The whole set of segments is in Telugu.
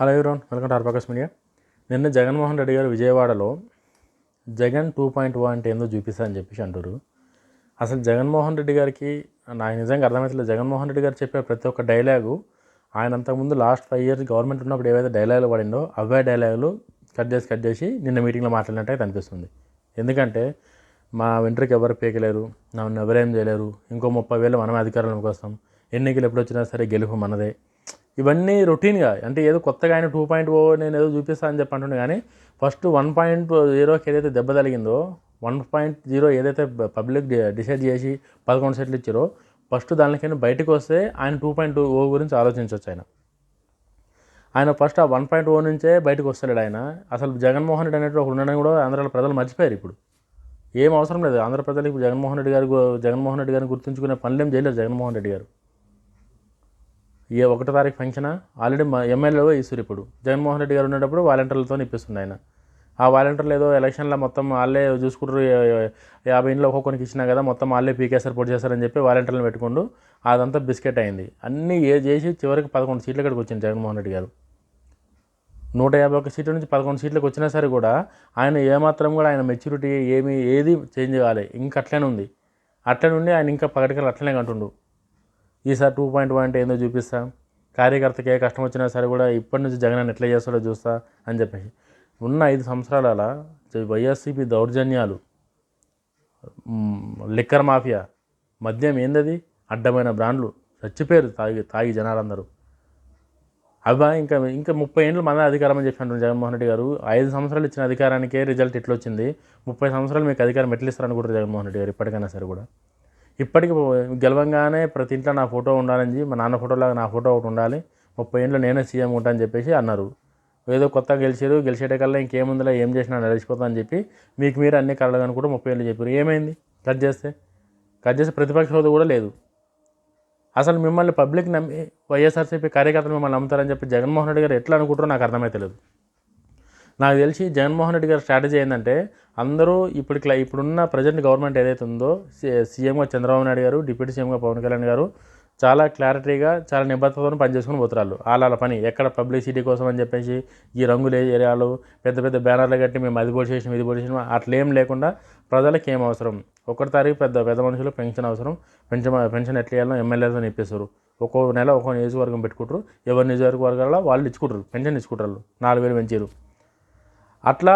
హలో ఎవరోన్, వెల్కమ్ టు ఆర్పాకస్ మీడియా. నిన్న జగన్మోహన్ రెడ్డి గారు విజయవాడలో జగన్ 2.0 అంటే ఏందో చూపిస్తా అని చెప్పేసి అంటారు. అసలు జగన్మోహన్ రెడ్డి గారికి నాకు నిజంగా అర్థమవుతలేదు. జగన్మోహన్ రెడ్డి గారు చెప్పే ప్రతి ఒక్క డైలాగు ఆయన అంతకుముందు లాస్ట్ 5 years గవర్నమెంట్ ఉన్నప్పుడు ఏవైతే డైలాగులు పడిందో అవే డైలాగులు కట్ చేసి నిన్న మీటింగ్లో మాట్లాడినట్టు అనిపిస్తుంది. ఎందుకంటే మా వెంట్రుకి ఎవరు పీకలేరు, నన్ను ఎవరేం చేయలేరు, ఇంకో 30,000 మనమే అధికారంలోకి వస్తాం, ఎన్నికలు ఎప్పుడు వచ్చినా సరే గెలుపు మనదే, ఇవన్నీ రొటీన్గా అంటే ఏదో కొత్తగా ఆయన 2.0 నేను ఏదో చూపిస్తా అని చెప్పి అంటుండే. కానీ ఫస్ట్ 1.0కి ఏదైతే దెబ్బ తగిలిందో 1.0 ఏదైతే పబ్లిక్ డిసైడ్ చేసి 11 seats ఇచ్చారో ఫస్ట్ దానికైనా బయటకు వస్తే ఆయన 2.0 గురించి ఆలోచించవచ్చు. ఆయన ఫస్ట్ ఆ 1.0 నుంచే బయటకు వస్తలేడు. ఆయన అసలు జగన్మోహన్ రెడ్డి అనేటువంటి ఒక ఉండడం కూడా ఆంధ్రాలో ప్రజలు మర్చిపోయారు. ఇప్పుడు ఏం అవసరం లేదు ఆంధ్ర ప్రజలు. ఇప్పుడు జగన్మోహన్ రెడ్డి గారిని గుర్తుంచుకునే పనులేం చేయలేదు జగన్మోహన్ రెడ్డి గారు. 1వ తారీఖు ఫంక్షన్ ఆల్రెడీ ఎమ్మెల్యేలో ఇస్తారు. ఇప్పుడు జగన్మోహన్ రెడ్డి గారు ఉన్నప్పుడు వాలంటీర్లతో ఇప్పిస్తుంది ఆయన. ఆ వాలంటీర్లు ఏదో ఎలక్షన్లో మొత్తం వాళ్ళే చూసుకుంటారు, 50 ఇంట్లో ఒక్కొక్కరికి ఇచ్చినా కదా మొత్తం వాళ్ళే పీకేసారు, పొడి చేస్తారని చెప్పి వాలంటీర్లను పెట్టుకుంటూ అదంతా బిస్కెట్ అయింది. అన్నీ చేసి చివరికి 11 సీట్ల కాడికి వచ్చింది జగన్మోహన్ రెడ్డి గారు. 151 సీట్ల నుంచి 11 సీట్లకు వచ్చినా సరే కూడా ఆయన ఏమాత్రం కూడా ఆయన మెచ్యూరిటీ ఏది చేంజ్ కావాలి, ఇంకా అట్లనే ఉంది. అట్లనే ఉండి ఆయన ఇంకా పగటికలు అట్లనే కంటుండు. ఈసారి 2.1 అంటే ఏందో చూపిస్తా, కార్యకర్తకి ఏ కష్టం వచ్చినా సరే కూడా ఇప్పటి నుంచి జగన్ ఎట్లా చేస్తాడో చూస్తా అని చెప్పేసి ఉన్న 5 సంవత్సరాల వైఎస్సీపీ దౌర్జన్యాలు, లిక్కర్ మాఫియా, మద్యం ఏందది, అడ్డమైన బ్రాండ్లు చచ్చిపోయారు తాగి జనాలందరూ. అబ్బా ఇంకా 30 ఏళ్ళు మన అధికారం అని చెప్పి అంటున్నారు జగన్మోహన్ రెడ్డి గారు. 5 సంవత్సరాలు ఇచ్చిన అధికారానికే రిజల్ట్ ఇట్లా వచ్చింది. 30 సంవత్సరాలు మీకు అధికారం ఎట్లా ఇస్తారనుకుంటారు జగన్మోహన్ రెడ్డి గారు ఇప్పటికైనా సరే కూడా. ఇప్పటికి గెలవంగానే ప్రతి ఇంట్లో నా ఫోటో ఉండాలని, మా నాన్న ఫోటోలాగా నా ఫోటో ఒకటి ఉండాలి, 30 ఏళ్ళు నేనే సీఎం ఉంటా అని చెప్పేసి అన్నారు. ఏదో కొత్తగా గెలిచేటకల్లా ఇంకేముందిలో ఏం చేసినా నడిచిపోతా అని చెప్పి మీకు మీరు అన్ని కళలు అనుకుంటూ 30 ఏళ్ళు చెప్పారు. ఏమైంది కట్ చేస్తే ప్రతిపక్ష హోదా కూడా లేదు. అసలు మిమ్మల్ని పబ్లిక్ నమ్మి వైఎస్ఆర్సీపీ కార్యకర్తలు మిమ్మల్ని నమ్ముతారని చెప్పి జగన్మోహన్ రెడ్డి గారు ఎట్లా అనుకుంటారో నాకు అర్థమైతలేదు. నాకు తెలిసి జగన్మోహన్ రెడ్డి గారి స్ట్రాటజీ ఏంటంటే అందరూ ఇప్పుడున్న ప్రజెంట్ గవర్నమెంట్ ఏదైతే ఉందో సీఎంగా చంద్రబాబు నాయుడు గారు, డిప్యూటీ సీఎంగా పవన్ కళ్యాణ్ గారు చాలా క్లారిటీగా చాలా నిబద్ధతతో పనిచేసుకుని పోతున్నారు. వాళ్ళ పని ఎక్కడ పబ్లిసిటీ కోసం అని చెప్పేసి ఈ రంగులు ఏరియాలు పెద్ద పెద్ద బ్యానర్లు కట్టి మేము అది పోటీ చేసినాం ఇది పోటీ చేసినాం అట్లేం లేకుండా ప్రజలకు ఏం అవసరం, 1వ తారీఖు పెద్ద మనుషులు పెన్షన్ అవసరం, పెన్షన్ ఎట్లా ఇవ్వాలో ఎమ్మెల్యేలతో ఇప్పిస్తారు. ఒక్కో నెల ఒక్కో నియోజకవర్గం పెట్టుకుంటారు, ఎవరి నియోజకవర్గాల్లో వాళ్ళు ఇచ్చుకుంటారు, పెన్షన్ ఇచ్చుకుంటారు, 4,000 పెంచారు. అట్లా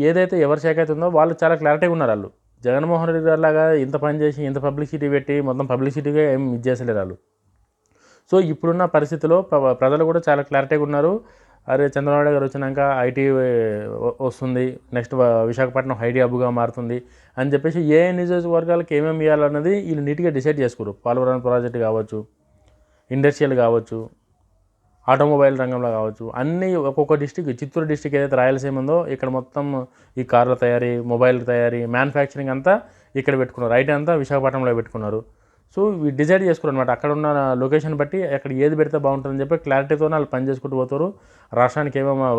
ఏదైతే ఎవరి శాఖ అయితే ఉందో వాళ్ళు చాలా క్లారిటీగా ఉన్నారు. వాళ్ళు జగన్మోహన్ రెడ్డి గారు లాగా ఇంత పని చేసి ఇంత పబ్లిసిటీ పెట్టి మొత్తం పబ్లిసిటీగా ఏం చేసలేరు వాళ్ళు. సో ఇప్పుడున్న పరిస్థితిలో ప్రజలు కూడా చాలా క్లారిటీగా ఉన్నారు. అరే చంద్రబాబు నాయుడు గారు వచ్చినాక ఐటీ వస్తుంది, నెక్స్ట్ విశాఖపట్నం ఐటీ హబ్గా మారుతుంది అని చెప్పేసి ఏ నియోజకవర్గాలకు ఏమేమి ఇవ్వాలన్నది వీళ్ళు నీట్గా డిసైడ్ చేసుకోరు. పోలవరం ప్రాజెక్టు కావచ్చు, ఇండస్ట్రియల్ కావచ్చు, ఆటోమొబైల్ రంగంలో కావచ్చు, అన్నీ ఒక్కొక్క డిస్టిక్. చిత్తూరు డిస్టిక్ ఏదైతే రాయలసీమ ఉందో ఇక్కడ మొత్తం ఈ కార్ల తయారీ, మొబైల్ తయారీ, మ్యానుఫ్యాక్చరింగ్ అంతా ఇక్కడ పెట్టుకున్నారు. ఐటీ అంతా విశాఖపట్నంలో పెట్టుకున్నారు. సో డిసైడ్ చేసుకోరు అనమాట. అక్కడ ఉన్న లొకేషన్ బట్టి అక్కడ ఏది పెడితే బాగుంటుందని చెప్పి క్లారిటీతో వాళ్ళు పని చేసుకుంటూ పోతారు. రాష్ట్రానికి ఏమేమో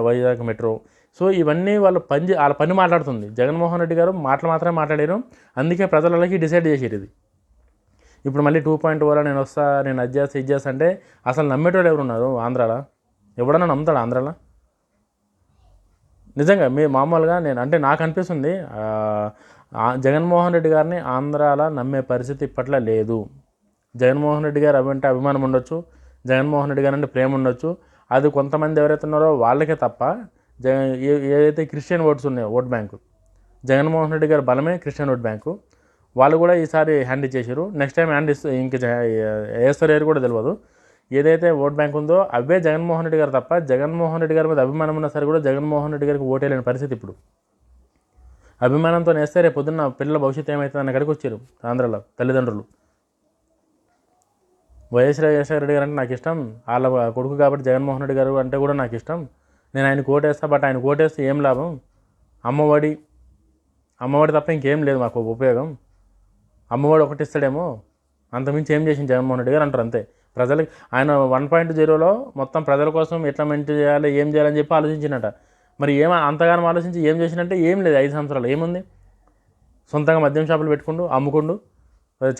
వైజాగ్ మెట్రో, సో ఇవన్నీ వాళ్ళ పని మాట్లాడుతుంది. జగన్మోహన్ రెడ్డి గారు మాత్రమే మాట్లాడారు. అందుకే ప్రజలకి డిసైడ్ చేసేది ఇది. ఇప్పుడు మళ్ళీ 2.0 నేను వస్తా, నేను అది చేస్తా ఇది చేస్తా అంటే అసలు నమ్మేటోళ్ళు ఎవరు ఉన్నారు ఆంధ్రాలో? ఎవడన్నా నమ్ముతాడు ఆంధ్రాలో? నిజంగా మామూలుగా నాకు అనిపిస్తుంది జగన్మోహన్ రెడ్డి గారిని ఆంధ్రాలో నమ్మే పరిస్థితి ఇప్పట్లో లేదు. జగన్మోహన్ రెడ్డి గారు అవంటే అభిమానం ఉండొచ్చు, జగన్మోహన్ రెడ్డి గారు అంటే ప్రేమ ఉండొచ్చు, అది కొంతమంది ఎవరైతే ఉన్నారో వాళ్ళకే తప్ప ఏదైతే క్రిస్టియన్ ఓట్స్ ఉన్నాయో ఓట్ బ్యాంకు, జగన్మోహన్ రెడ్డి గారు బలమే క్రిస్టియన్ ఓట్ బ్యాంకు, వాళ్ళు కూడా ఈసారి హ్యాండ్ ఇచ్చేసారు. నెక్స్ట్ టైం హ్యాండ్ ఇంకా వేస్తారు కూడా తెలియదు. ఏదైతే ఓట్ బ్యాంక్ ఉందో అవే జగన్మోహన్ రెడ్డి గారు తప్ప జగన్మోహన్ రెడ్డి గారి మీద అభిమానం ఉన్నా సరే కూడా జగన్మోహన్ రెడ్డి గారికి ఓటేయలేని పరిస్థితి. ఇప్పుడు అభిమానంతో వేస్తే రేపు పొద్దున్న పిల్లల భవిష్యత్తు ఏమవుతుంది అన్న కడికి వచ్చారు ఆంధ్రాలో తల్లిదండ్రులు. వైఎస్ రాజశేఖర రెడ్డి గారు అంటే నాకు ఇష్టం, వాళ్ళ కొడుకు కాబట్టి జగన్మోహన్ రెడ్డి గారు అంటే కూడా నాకు ఇష్టం, నేను ఆయన ఓటేస్తా, బట్ ఆయన ఓటేస్తే ఏం లాభం, అమ్మఒడి తప్ప ఇంకేం లేదు మాకు ఉపయోగం, అమ్మఒడి ఒకటి ఇస్తాడేమో, అంతమించి ఏం చేసింది జగన్మోహన్ రెడ్డి గారు అంటారు అంతే. ప్రజలకి ఆయన 1.0లో మొత్తం ప్రజల కోసం ఎట్లా మెయింటైన్ చేయాలి, ఏం చేయాలని చెప్పి ఆలోచించినట్ట. మరి అంతగానో ఆలోచించి ఏం చేసినంటే ఏం లేదు. 5 సంవత్సరాలు ఏముంది, సొంతంగా మద్యం షాపులు పెట్టుకుంటూ అమ్ముకుంటూ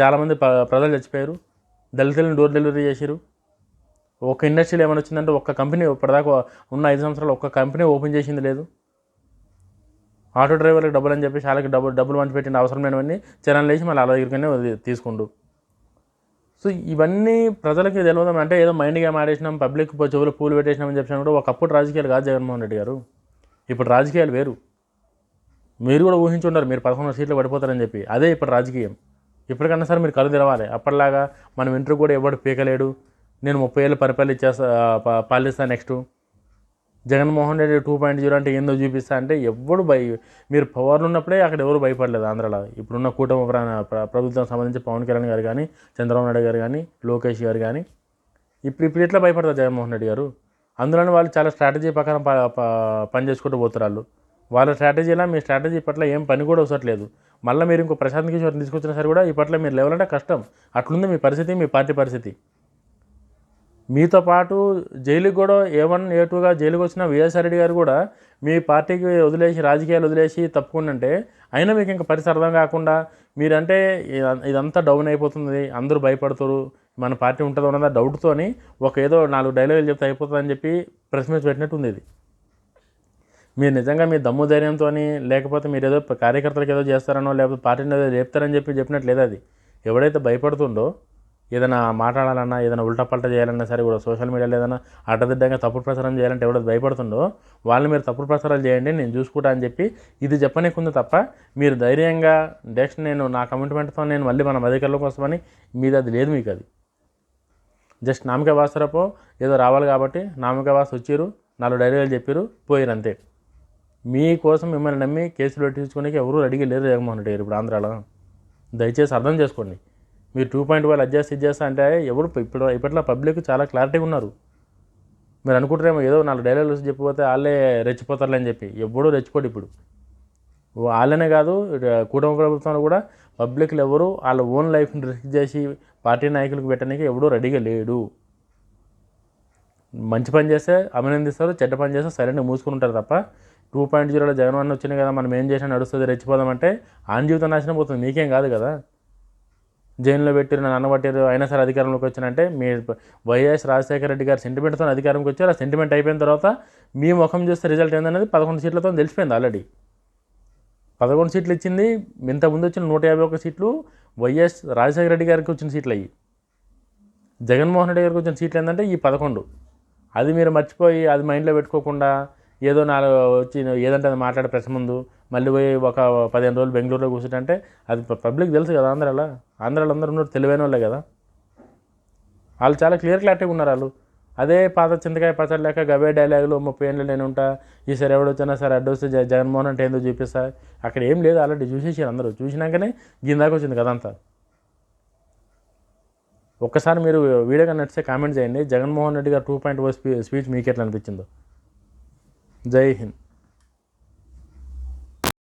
చాలామంది ప్రజలు చచ్చిపోయారు, దళితులను డోర్ డెలివరీ చేశారు, ఒక ఇండస్ట్రీలో ఏమైనా వచ్చిందంటే ఒక్క కంపెనీ ఇప్పటిదాకా ఉన్న 5 సంవత్సరాలు ఒక్క కంపెనీ ఓపెన్ చేసింది లేదు. ఆటో డ్రైవర్లకు డబ్బులు అని చెప్పి వాళ్ళకి డబ్బులు పంచి పెట్టిన అవసరం లేనివన్నీ చరణ్ లేచి మళ్ళీ అలా దగ్గరనే తీసుకుండు. సో ఇవన్నీ ప్రజలకి తెలియదు. అంటే ఏదో మైండ్గా మాడేసినాం, పబ్లిక్ చెవులు పూలు పెట్టేసినామని చెప్పినా కూడా ఒకప్పుడు రాజకీయాలు కాదు జగన్మోహన్ రెడ్డి గారు. ఇప్పుడు రాజకీయాలు వేరు. మీరు కూడా ఊహించుంటారు మీరు 11 సీట్లు పడిపోతారని చెప్పి. అదే ఇప్పుడు రాజకీయం. ఇప్పటికన్నా సరే మీరు కళ్ళు తెరవాలి. అప్పటిలాగా మనం ఇంటర్ కూడా ఎవడు పీకలేడు, నేను 30 ఏళ్ళు పాలిస్తా నెక్స్ట్ జగన్మోహన్ రెడ్డి 2.0 అంటే ఏందో చూపిస్తా అంటే ఎవడు మీరు పవర్లు ఉన్నప్పుడే అక్కడ ఎవరు భయపడలేదు ఆంధ్రాలో. ఇప్పుడున్న కూటమి ప్రభుత్వం సంబంధించి పవన్ కళ్యాణ్ గారు కానీ, చంద్రబాబు నాయుడు గారు కానీ, లోకేష్ గారు కానీ ఇప్పుడు ఎట్లా భయపడతారు జగన్మోహన్ రెడ్డి గారు? అందులోనే వాళ్ళు చాలా స్ట్రాటజీ ప్రకారం పని చేసుకుంటూ పోతున్నారు. వాళ్ళ స్ట్రాటజీలా మీ స్ట్రాటజీ పట్ల ఏం పని కూడా అవసరలేదు. మళ్ళీ మీరు ఇంకో ప్రశాంత్ కిషోర్ని తీసుకొచ్చినా సరే కూడా ఈ పట్ల మీరు లేవాలంటే కష్టం. అట్లుంది మీ పరిస్థితి, మీ పార్టీ పరిస్థితి. మీతో పాటు జైలుకి కూడా A1 A2గా జైలుకి వచ్చిన విజయసాయి రెడ్డి గారు కూడా మీ పార్టీకి వదిలేసి, రాజకీయాలు వదిలేసి తప్పుకుంటే అయినా మీకు ఇంకా పరిస్థితి అర్థం కాకుండా మీరంటే ఇదంతా డౌన్ అయిపోతుంది, అందరూ భయపడుతారు, మన పార్టీ ఉంటుందో ఉన్నదా డౌట్తోని ఏదో 4 డైలాగులు చెప్తే అయిపోతుందని చెప్పి ప్రెస్ మీట్ పెట్టినట్టు ఉంది ఇది. మీరు నిజంగా మీ దమ్ము ధైర్యంతో, లేకపోతే మీరు ఏదో కార్యకర్తలకు ఏదో చేస్తారనో, లేకపోతే పార్టీని ఏదో చెప్తారని చెప్పినట్లు లేదు. అది ఎవడైతే భయపడుతుండో ఏదైనా మాట్లాడాలన్నా, ఏదైనా ఉల్టపల్ట చేయాలన్నా సరే కూడా సోషల్ మీడియాలో ఏదైనా అడ్డదిడ్డంగా తప్పుడు ప్రచారం చేయాలంటే ఎవడైతే భయపడుతుండో వాళ్ళని మీరు తప్పుడు ప్రచారాలు చేయండి, నేను చూసుకుంటా అని చెప్పి ఇది చెప్పనీకుంది తప్ప మీరు ధైర్యంగా నెక్స్ట్ నేను నా కమిట్మెంట్తో నేను మళ్ళీ మనం అధికారంలోకి వస్తామని మీది అది లేదు. మీకు అది జస్ట్ నామకే వాస్తరపో ఏదో రావాలి కాబట్టి నామకే వాస్తు వచ్చారు, 4 డైలాగులు చెప్పారు, పోయారు అంతే. మీకోసం మిమ్మల్ని నమ్మి కేసులు పెట్టించుకోనికి ఎవరు రెడీగా లేరు జగన్మోహన్ రెడ్డి గారు ఇప్పుడు ఆంధ్రాలో. దయచేసి అర్థం చేసుకోండి. మీరు 2.1 అడ్జస్ట్ ఇచ్చేస్తా అంటే ఎవరు ఇప్పట్లో పబ్లిక్ చాలా క్లారిటీగా ఉన్నారు. మీరు అనుకుంటారేమో ఏదో 4 డైలాగులు చెప్పిపోతే వాళ్ళే రెచ్చిపోతారులే అని చెప్పి. ఎవడూ రెచ్చిపోడు ఇప్పుడు. వాళ్ళనే కాదు, కూటమి ప్రభుత్వంలో కూడా పబ్లిక్లు ఎవరు వాళ్ళ ఓన్ లైఫ్ని రిస్క్ చేసి పార్టీ నాయకులకు పెట్టడానికి ఎవడూ రెడీగా లేడు. మంచి పని చేస్తే అభినందిస్తారు, చెడ్డ పని చేస్తే సరైన మూసుకుని ఉంటారు తప్ప 2.0లో జగన్ వచ్చింది కదా మనం ఏం చేసినా నడుస్తుంది రెచ్చిపోదామంటే ఆయన జీవితం నాశనం పోతుంది, మీకేం కాదు కదా. జైల్లో పెట్టిరు, నన్ను అన్నబట్టారు, అయినా సరే అధికారంలోకి వచ్చినంటే మీ వైఎస్ రాజశేఖర రెడ్డి గారు సెంటిమెంట్తో అధికారంకి వచ్చారు. ఆ సెంటిమెంట్ అయిపోయిన తర్వాత మీ ముఖం చూస్తే రిజల్ట్ ఏందనేది 11 సీట్లతో తెలిసిపోయింది ఆల్రెడీ. 11 సీట్లు ఇచ్చింది, ఇంతకుముందు వచ్చిన 151 సీట్లు వైఎస్ రాజశేఖర రెడ్డి గారికి వచ్చిన సీట్లు అయ్యి. జగన్మోహన్ రెడ్డి గారికి వచ్చిన సీట్లు ఏంటంటే ఈ 11. అది మీరు మర్చిపోయి అది మైండ్లో పెట్టుకోకుండా ఏదో 4 వచ్చి ఏదంటే అది మాట్లాడే ప్రెస్ ముందు మళ్ళీ పోయి ఒక 15 రోజులు బెంగళూరులో కూర్చుంటే అది పబ్లిక్ తెలుసు కదా. ఆంధ్రాలో అందరూ ఉన్నారు, తెలివైన వాళ్ళే కదా. వాళ్ళు చాలా క్లారిటీగా ఉన్నారు వాళ్ళు. అదే పాత చింతకాయ పచ్చడి లేక గవే డైలాగులు 30 ఏళ్ళు నేను ఉంటా, ఈసారి ఎవడొచ్చినా సరే అడ్డొస్తే జగన్మోహన్ అంటే ఏందో చూపిస్తా. అక్కడ ఏం లేదు, ఆల్రెడీ చూసేసారు అందరూ. చూసినాకనే గిందాక వచ్చింది కదంతా. ఒక్కసారి మీరు వీడియోగా నచ్చితే కామెంట్ చేయండి. జగన్మోహన్ రెడ్డి గారు 2.0 స్పీచ్ మీకు ఎట్లా అనిపించిందో. జై హింద్.